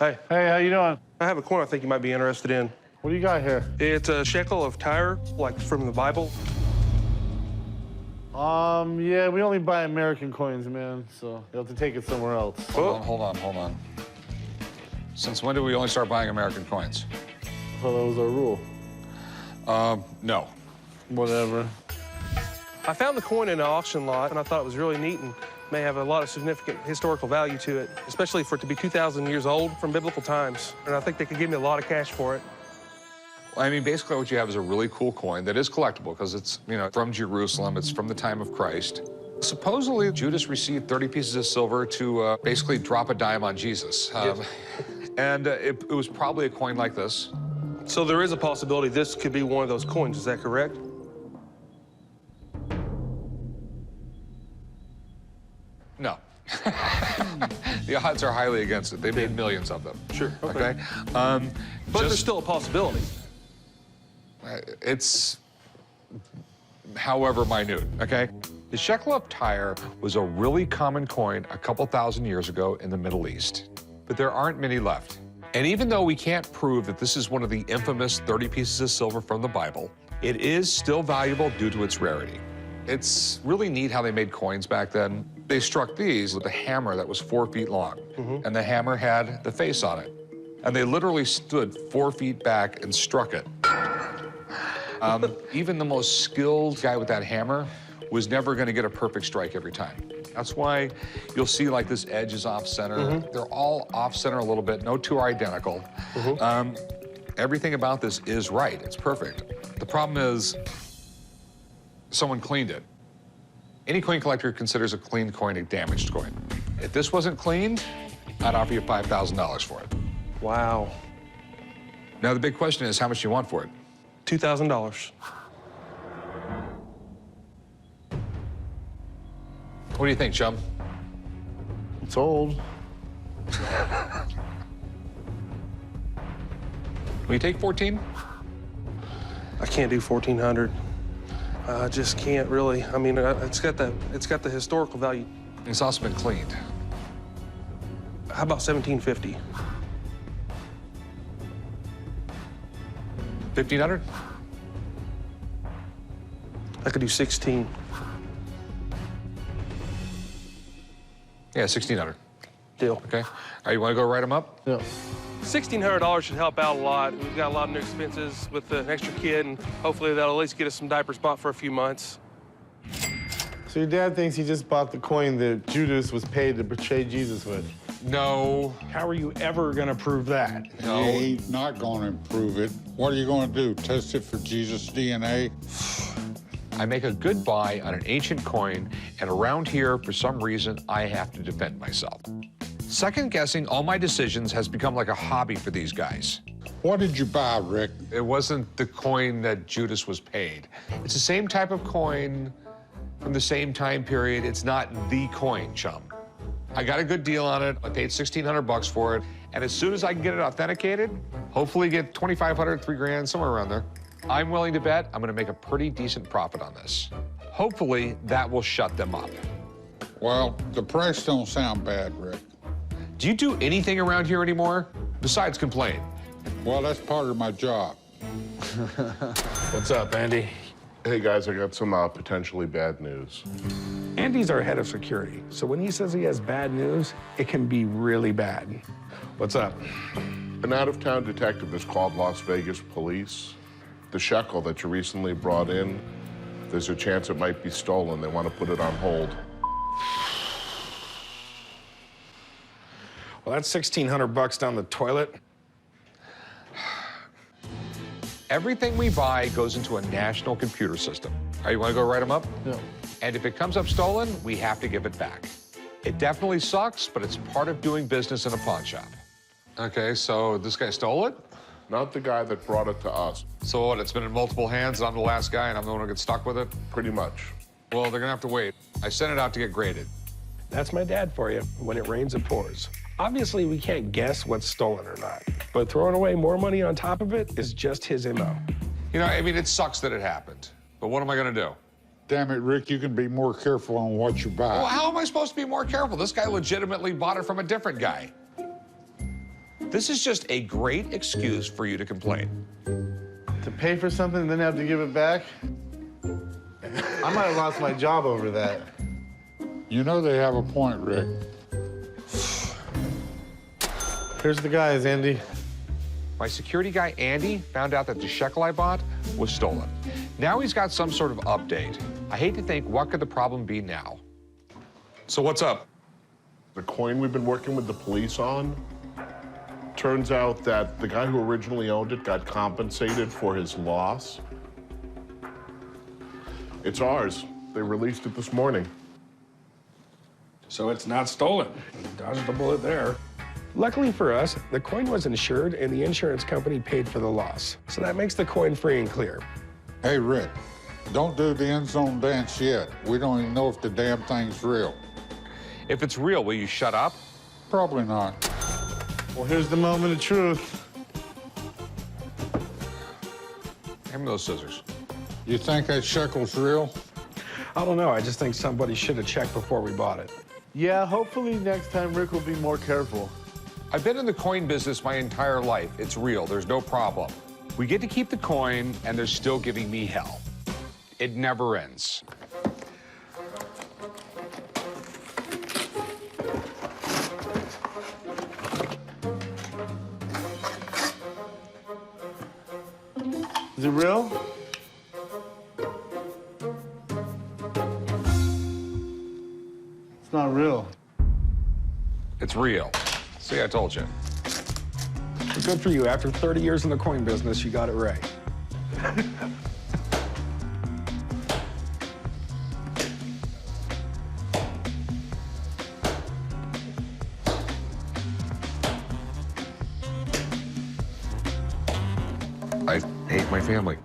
Hey. Hey, how you doing? I have a coin I think you might be interested in. What do you got here? It's a shekel of Tyre, like from the Bible. Yeah, we only buy American coins, man, so you'll have to take it somewhere else. Hold on. Since when did we only start buying American coins? I thought that was our rule. No. Whatever. I found the coin in an auction lot, and I thought it was really neat and may have a lot of significant historical value to it, especially for it to be 2,000 years old from biblical times. And I think they could give me a lot of cash for it. Well, I mean, basically what you have is a really cool coin that is collectible because it's, from Jerusalem. It's from the time of Christ. Supposedly, Judas received 30 pieces of silver to basically drop a dime on Jesus. Yes. And it was probably a coin like this. So there is a possibility this could be one of those coins, is that correct? No. The odds are highly against it. They made millions of them. Sure, Okay? But there's still a possibility. It's however minute, okay? The shekel of Tyre was a really common coin a couple thousand years ago in the Middle East, but there aren't many left. And even though we can't prove that this is one of the infamous 30 pieces of silver from the Bible, it is still valuable due to its rarity. It's really neat how they made coins back then. They struck these with a hammer that was 4 feet long, and the hammer had the face on it. And they literally stood 4 feet back and struck it. Even the most skilled guy with that hammer was never going to get a perfect strike every time. That's why you'll see like this edge is off center. They're all off center a little bit. No two are identical. Everything about this is right. It's perfect. The problem is someone cleaned it. Any coin collector considers a cleaned coin a damaged coin. If this wasn't cleaned, I'd offer you $5,000 for it. Wow. Now the big question is how much do you want for it? $2,000. What do you think, chum? It's old. Will you take 14? I can't do 1,400. I just can't really. I mean, it's got the historical value. It's also been cleaned. How about 1,750? 1,500? I could do 16. Yeah, 1,600. Deal. Okay. All right, you want to go write them up? Yeah. $1,600 should help out a lot. We've got a lot of new expenses with an extra kid, and hopefully that'll at least get us some diapers bought for a few months. So your dad thinks he just bought the coin that Judas was paid to betray Jesus with? No. How are you ever gonna prove that? No. You ain't not gonna improve it. What are you gonna do, test it for Jesus' DNA? I make a good buy on an ancient coin, and around here, for some reason, I have to defend myself. Second-guessing all my decisions has become like a hobby for these guys. What did you buy, Rick? It wasn't the coin that Judas was paid. It's the same type of coin from the same time period. It's not the coin, chum. I got a good deal on it. I paid 1,600 bucks for it. And as soon as I can get it authenticated, hopefully get 2,500, 3 grand, somewhere around there, I'm willing to bet I'm gonna make a pretty decent profit on this. Hopefully that will shut them up. Well, the price don't sound bad, Rick. Do you do anything around here anymore besides complain? Well, that's part of my job. What's up, Andy? Hey, guys, I got some potentially bad news. Andy's our head of security, so when he says he has bad news, it can be really bad. What's up? An out-of-town detective has called Las Vegas police. The shekel that you recently brought in, there's a chance it might be stolen. They want to put it on hold. Well, that's 1,600 bucks down the toilet. Everything we buy goes into a national computer system. All right, you want to go write them up? Yeah. And if it comes up stolen, we have to give it back. It definitely sucks, but it's part of doing business in a pawn shop. Okay, so this guy stole it? Not the guy that brought it to us, So what, it's been in multiple hands, and I'm the last guy, and I'm the one who gets stuck with it? pretty much. Well, they're gonna have to wait. I sent it out to get graded. That's my dad for you. When it rains, it pours. Obviously, we can't guess what's stolen or not, but throwing away more money on top of it is just his MO. I mean, it sucks that it happened, but what am I gonna do? Damn it, Rick, you can be more careful on what you buy. Well, how am I supposed to be more careful? This guy legitimately bought it from a different guy. This is just a great excuse for you to complain. To pay for something and then have to give it back? I might have lost my job over that. You know they have a point, Rick. Here's the guys, Andy. My security guy, Andy, found out that the shekel I bought was stolen. Now he's got some sort of update. I hate to think, what could the problem be now? So what's up? The coin we've been working with the police on, turns out that the guy who originally owned it got compensated for his loss. It's ours. They released it this morning. So it's not stolen. Dodged a bullet there. Luckily for us, the coin was insured and the insurance company paid for the loss. So that makes the coin free and clear. Hey, Rick, don't do the end zone dance yet. We don't even know if the damn thing's real. If it's real, will you shut up? Probably not. Well, here's the moment of truth. Hand me those scissors. You think that shekel's real? I don't know, I just think somebody should have checked before we bought it. Yeah, hopefully next time Rick will be more careful. I've been in the coin business my entire life. It's real, there's no problem. We get to keep the coin, and they're still giving me hell. It never ends. Is it real? It's not real. It's real. See, I told you. Good for you. After 30 years in the coin business, you got it right. I hate my family.